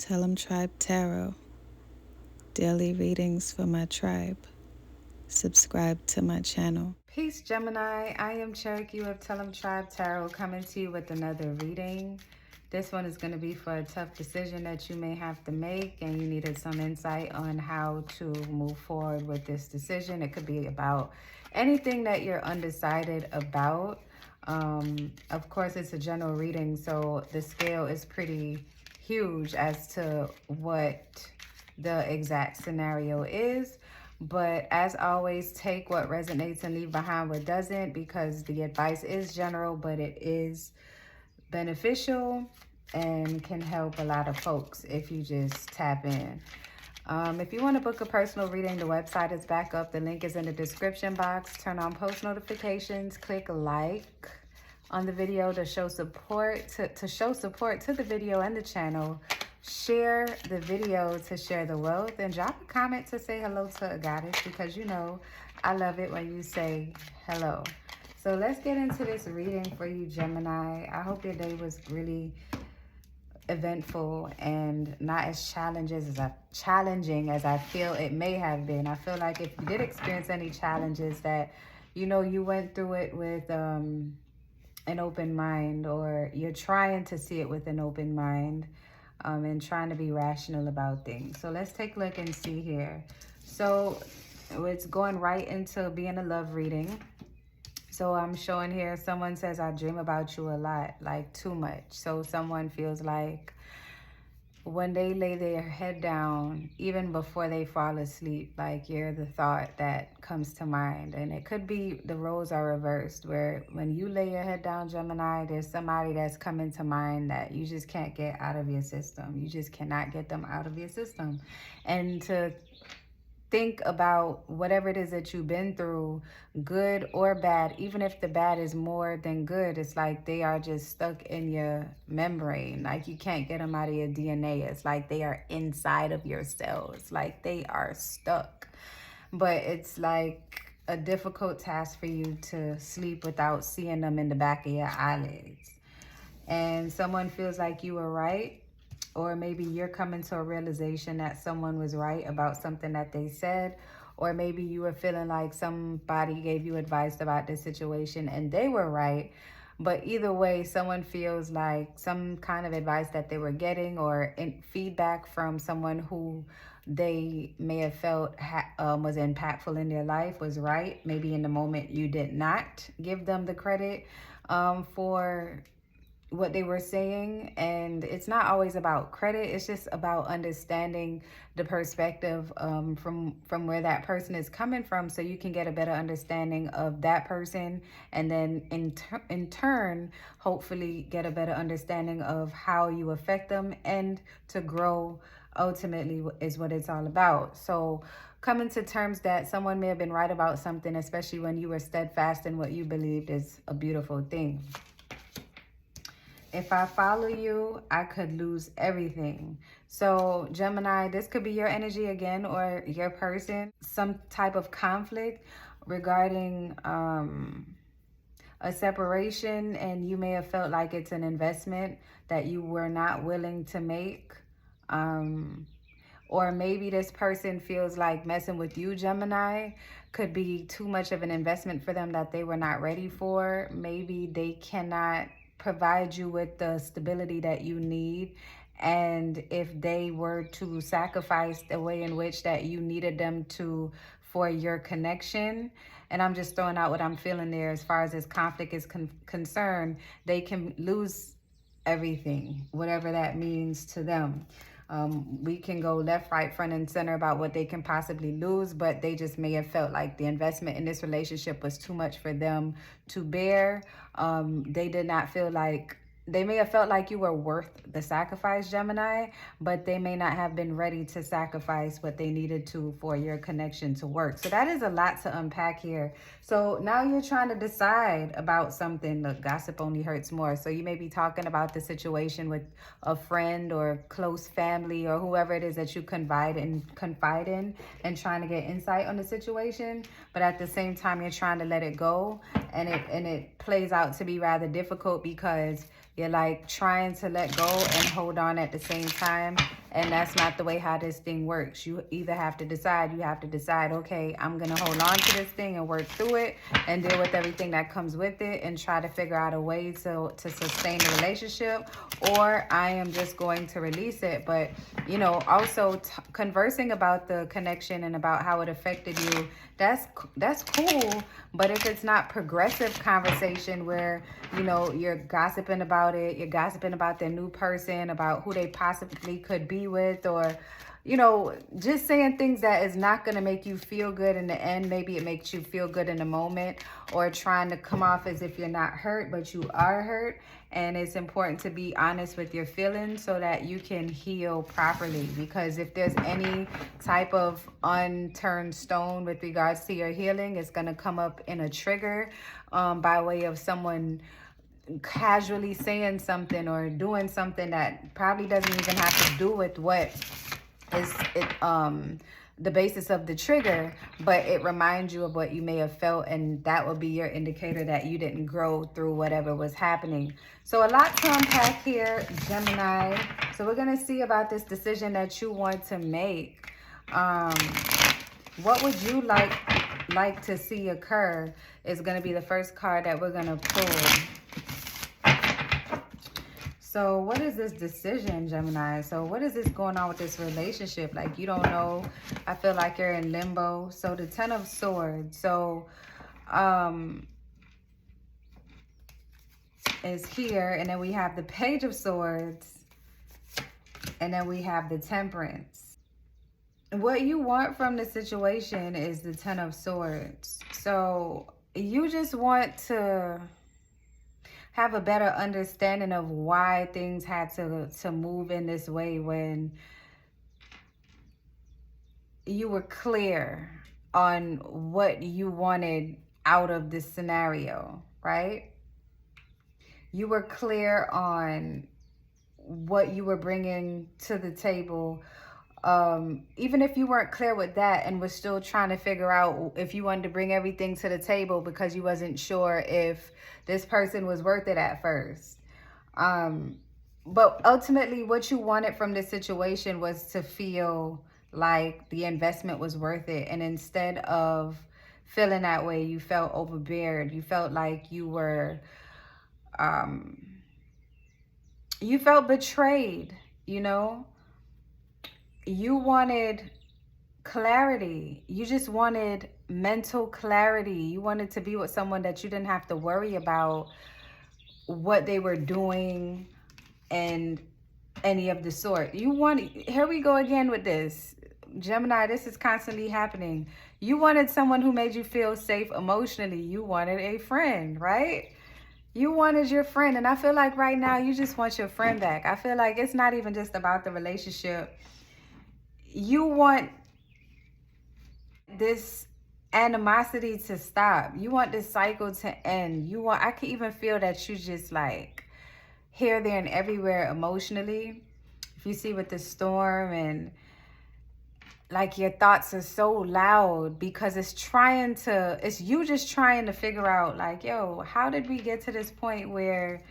Tell 'em Tribe Tarot. Daily readings for my tribe. Subscribe to my channel. Peace, Gemini. I am Cherokee of Tell 'em Tribe Tarot, coming to you with another reading. This one is going to be for a tough decision that you may have to make, and you needed some insight on how to move forward with this decision. It could be about anything that you're undecided about. Of course, it's a general reading, so the scale is pretty huge as to what the exact scenario is. But as always, take what resonates and leave behind what doesn't, because the advice is general, but it is beneficial and can help a lot of folks if you just tap in. If you want to book a personal reading, the website is back up. The link is in the description box. Turn on post notifications. Click like on the video to show support to the video and the channel. Share the video to share the wealth, and drop a comment to say hello to a goddess, because you know I love it when you say hello. So let's get into this reading for you, Gemini. I hope your day was really eventful and not as challenging as I feel it may have been. I feel like if you did experience any challenges, that you know you went through it with an open mind, or you're trying to see it with an open mind, and trying to be rational about things. So let's take a look and see here. So it's going right into being a love reading. So I'm showing here, someone says, I dream about you a lot, like too much. So someone feels like when they lay their head down, even before they fall asleep, like you're the thought that comes to mind. And it could be the roles are reversed, where when you lay your head down, Gemini, there's somebody that's coming to mind that you just can't get out of your system. You just cannot get them out of your system. And to think about whatever it is that you've been through, good or bad, even if the bad is more than good, it's like they are just stuck in your membrane. Like you can't get them out of your DNA. It's like they are inside of your cells. Like they are stuck. But it's like a difficult task for you to sleep without seeing them in the back of your eyelids. And someone feels like you were right, or maybe you're coming to a realization that someone was right about something that they said, or maybe you were feeling like somebody gave you advice about this situation and they were right. But either way, someone feels like some kind of advice that they were getting, or feedback from someone who they may have felt was impactful in their life, was right. Maybe in the moment you did not give them the credit for what they were saying. And it's not always about credit, it's just about understanding the perspective from where that person is coming from, so you can get a better understanding of that person, and then in turn hopefully get a better understanding of how you affect them, and to grow ultimately is what it's all about. So coming to terms that someone may have been right about something, especially when you were steadfast in what you believed, is a beautiful thing. If I follow you, I could lose everything. So Gemini, this could be your energy again, or your person. Some type of conflict regarding a separation, and you may have felt like it's an investment that you were not willing to make. Or maybe this person feels like messing with you, Gemini, could be too much of an investment for them that they were not ready for. Maybe they cannot provide you with the stability that you need, and if they were to sacrifice the way in which that you needed them to for your connection, and I'm just throwing out what I'm feeling there as far as this conflict is concerned, they can lose everything, whatever that means to them. We can go left, right, front, and center about what they can possibly lose, but they just may have felt like the investment in this relationship was too much for them to bear. They did not feel like, they may have felt like you were worth the sacrifice, Gemini, but they may not have been ready to sacrifice what they needed to for your connection to work. So that is a lot to unpack here. So now you're trying to decide about something. Look, gossip only hurts more. So you may be talking about the situation with a friend or close family, or whoever it is that you confide in, and trying to get insight on the situation. But at the same time, you're trying to let it go, and it plays out to be rather difficult, because you're like trying to let go and hold on at the same time. And that's not the way how this thing works. You either have to decide, okay, I'm going to hold on to this thing and work through it and deal with everything that comes with it and try to figure out a way to sustain the relationship, or I am just going to release it. But, you know, also conversing about the connection and about how it affected you, that's cool. But if it's not progressive conversation where, you know, you're gossiping about it, you're gossiping about their new person, about who they possibly could be with, or, you know, just saying things that is not going to make you feel good in the end. Maybe it makes you feel good in the moment, or trying to come off as if you're not hurt, but you are hurt. And it's important to be honest with your feelings so that you can heal properly. Because if there's any type of unturned stone with regards to your healing, it's going to come up in a trigger by way of someone casually saying something or doing something that probably doesn't even have to do with what is the basis of the trigger, but it reminds you of what you may have felt, and that will be your indicator that you didn't grow through whatever was happening. So a lot to unpack here, Gemini. So we're going to see about this decision that you want to make. What would you like to see occur is going to be the first card that we're going to pull. So what is this decision, Gemini? So what is this going on with this relationship? Like, you don't know. I feel like you're in limbo. So the Ten of Swords. So is here. And then we have the Page of Swords. And then we have the Temperance. What you want from the situation is the Ten of Swords. So you just want to have a better understanding of why things had to move in this way when you were clear on what you wanted out of this scenario, right? You were clear on what you were bringing to the table. Even if you weren't clear with that and was still trying to figure out if you wanted to bring everything to the table because you wasn't sure if this person was worth it at first. But ultimately what you wanted from this situation was to feel like the investment was worth it. And instead of feeling that way, you felt overbeared. You felt like you were, you felt betrayed, you know? You wanted clarity. You just wanted mental clarity. You wanted to be with someone that you didn't have to worry about what they were doing and any of the sort. You wanted, here we go again with this. Gemini, this is constantly happening. You wanted someone who made you feel safe emotionally. You wanted a friend, right? You wanted your friend. And I feel like right now you just want your friend back. I feel like it's not even just about the relationship. You want this animosity to stop. You want this cycle to end. You want, I can even feel that you just like here, there, and everywhere emotionally. If you see with the storm, and like your thoughts are so loud because it's you just trying to figure out like, yo, how did we get to this point where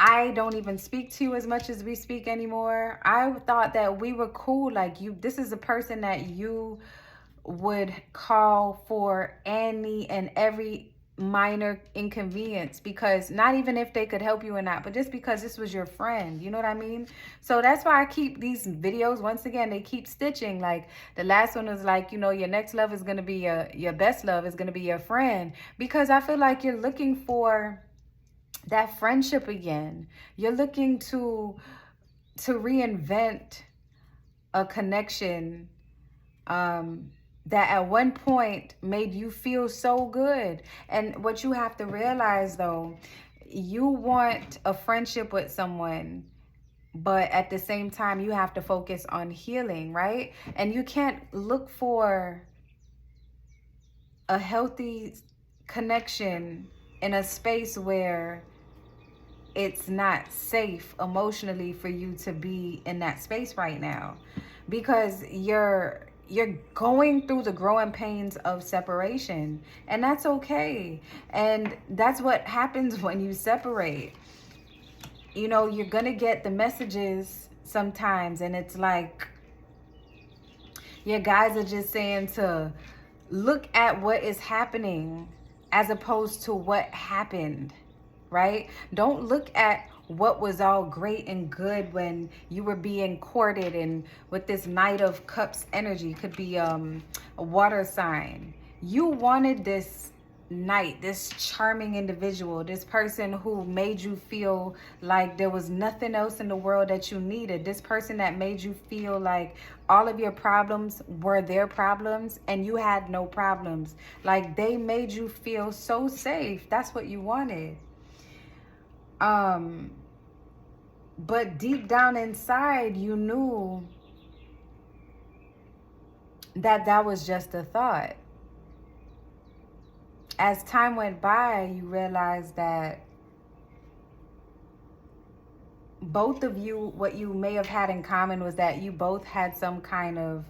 I don't even speak to you as much as we speak anymore? I thought that we were cool. Like, this is a person that you would call for any and every minor inconvenience, because not even if they could help you or not, but just because this was your friend, you know what I mean? So that's why I keep these videos, once again, they keep stitching. Like the last one was like, you know, your next love is going to be your best love is going to be your friend, because I feel like you're looking for that friendship again. You're looking to reinvent a connection that at one point made you feel so good. And what you have to realize though, you want a friendship with someone, but at the same time you have to focus on healing, right? And you can't look for a healthy connection in a space where it's not safe emotionally for you to be in that space right now, because you're going through the growing pains of separation, and that's okay. And that's what happens when you separate. You know, you're gonna get the messages sometimes, and it's like your guys are just saying to look at what is happening as opposed to what happened, right? Don't look at what was all great and good when you were being courted, and with this Knight of Cups energy, could be a water sign. You wanted this knight, this charming individual, this person who made you feel like there was nothing else in the world that you needed, this person that made you feel like all of your problems were their problems and you had no problems. Like, they made you feel so safe. That's what you wanted. But deep down inside, you knew that that was just a thought. As time went by, you realized that both of you, what you may have had in common was that you both had some kind of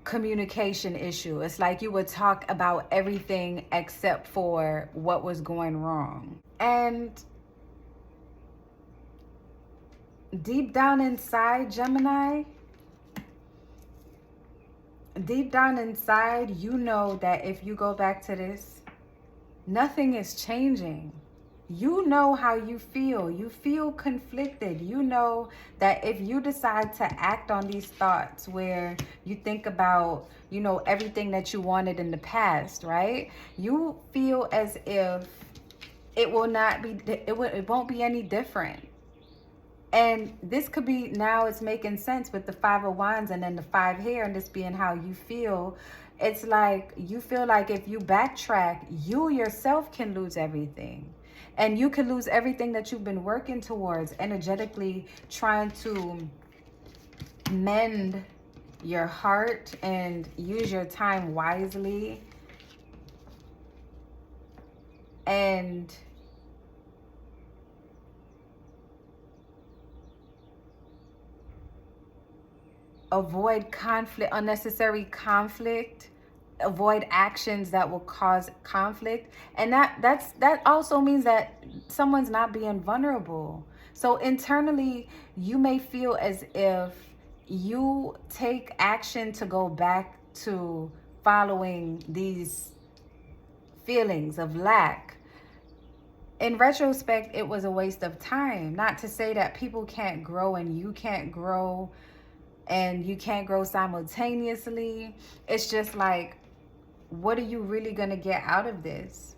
communication issue. It's like you would talk about everything except for what was going wrong. And deep down inside, Gemini, deep down inside, you know that if you go back to this, nothing is changing. You know how you feel. You feel conflicted. You know that if you decide to act on these thoughts where you think about, you know, everything that you wanted in the past, right? You feel as if it will not be, it won't be any different. And this could be, now it's making sense with the Five of Wands and then the Five here, and this being how you feel. It's like you feel like if you backtrack, you yourself can lose everything. And you can lose everything that you've been working towards, energetically trying to mend your heart and use your time wisely. And avoid conflict, unnecessary conflict, avoid actions that will cause conflict. And that also means that someone's not being vulnerable. So internally, you may feel as if you take action to go back to following these feelings of lack. In retrospect, it was a waste of time. Not to say that people can't grow and you can't grow and you can't grow simultaneously. It's just like, what are you really going to get out of this?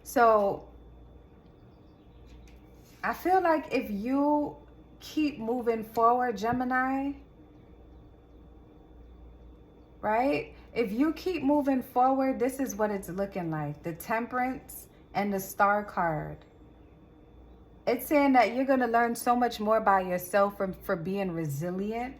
So I feel like if you keep moving forward, Gemini, right? If you keep moving forward, this is what it's looking like. The Temperance and the Star card. It's saying that you're going to learn so much more about yourself for being resilient.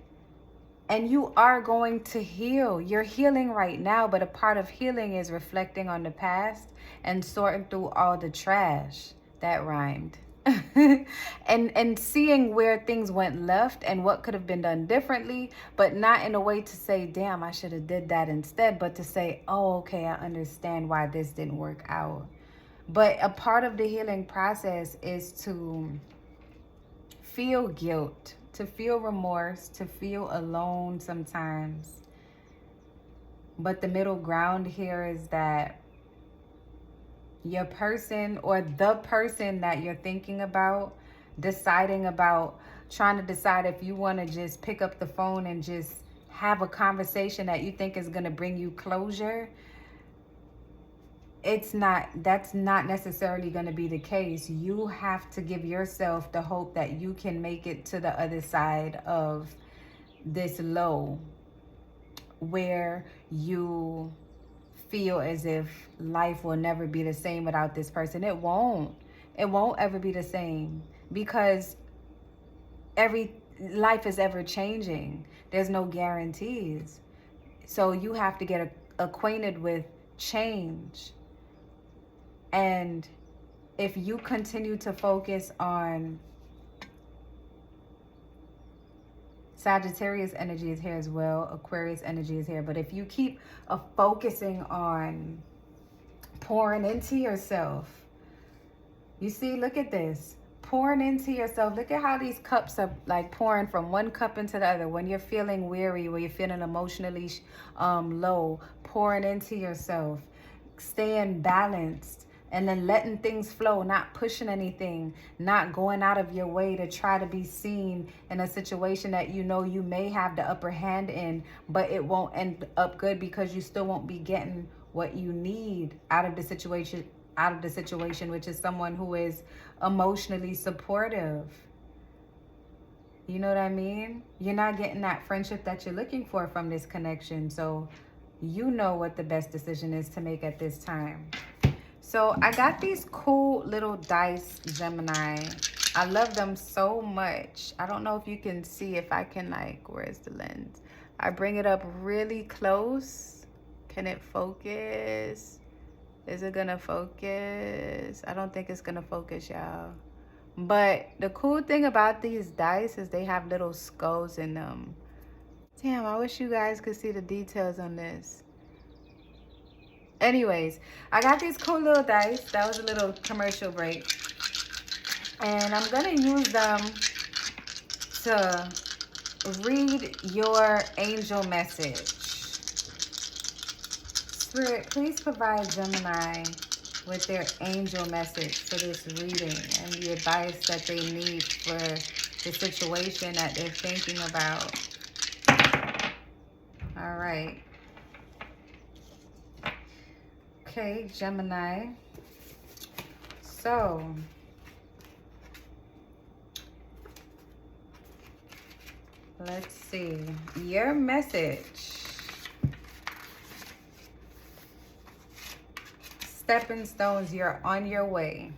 And you are going to heal. You're healing right now, but a part of healing is reflecting on the past and sorting through all the trash. That rhymed. and seeing where things went left and what could have been done differently, but not in a way to say, damn, I should have did that instead, but to say, oh, okay, I understand why this didn't work out. But a part of the healing process is to feel guilt, to feel remorse, to feel alone sometimes. But the middle ground here is that your person, or the person that you're thinking about, deciding about, trying to decide if you want to just pick up the phone and just have a conversation that you think is going to bring you closure. That's not necessarily going to be the case. You have to give yourself the hope that you can make it to the other side of this low, where you feel as if life will never be the same without this person. It won't ever be the same, because life is ever changing. There's no guarantees. So you have to get acquainted with change. And if you continue to focus on Sagittarius energy is here as well. Aquarius energy is here. But if you keep focusing on pouring into yourself, you see, look at this. Pouring into yourself. Look at how these cups are like pouring from one cup into the other. When you're feeling weary, when you're feeling emotionally low, pouring into yourself, staying balanced, and then letting things flow, not pushing anything, not going out of your way to try to be seen in a situation that you know you may have the upper hand in, but it won't end up good because you still won't be getting what you need out of the situation, which is someone who is emotionally supportive. You know what I mean? You're not getting that friendship that you're looking for from this connection. So you know what the best decision is to make at this time. So I got these cool little dice, Gemini. I love them so much. I don't know if you can see, if I can, like, where's the lens? I bring it up really close. Can it focus? Is it gonna focus? I don't think it's gonna focus, y'all. But the cool thing about these dice is they have little skulls in them. Damn, I wish you guys could see the details on this. Anyways, I got these cool little dice. That was a little commercial break. And I'm gonna use them to read your angel message. Spirit, please provide Gemini with their angel message for this reading and the advice that they need for the situation that they're thinking about. All right. Okay, Gemini. So, let's see. Your message. Stepping stones, you're on your way.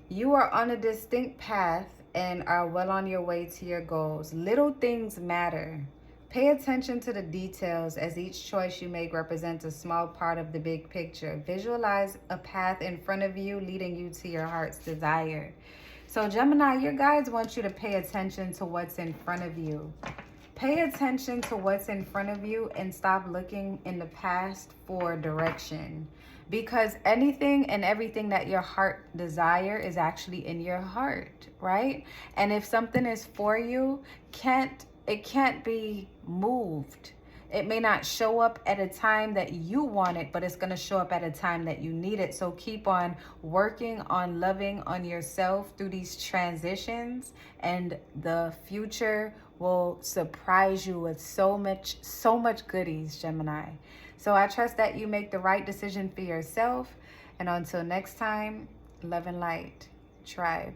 You are on a distinct path and are well on your way to your goals. Little things matter. Pay attention to the details as each choice you make represents a small part of the big picture. Visualize a path in front of you leading you to your heart's desire. So Gemini, your guides want you to pay attention to what's in front of you. Pay attention to what's in front of you and stop looking in the past for direction. Because anything and everything that your heart desire is actually in your heart, right? And if something is for you, it can't be moved. It may not show up at a time that you want it, but it's going to show up at a time that you need it. So keep on working on loving on yourself through these transitions, and the future will surprise you with so much goodies, Gemini. So I trust that you make the right decision for yourself. And until next time, love and light, tribe.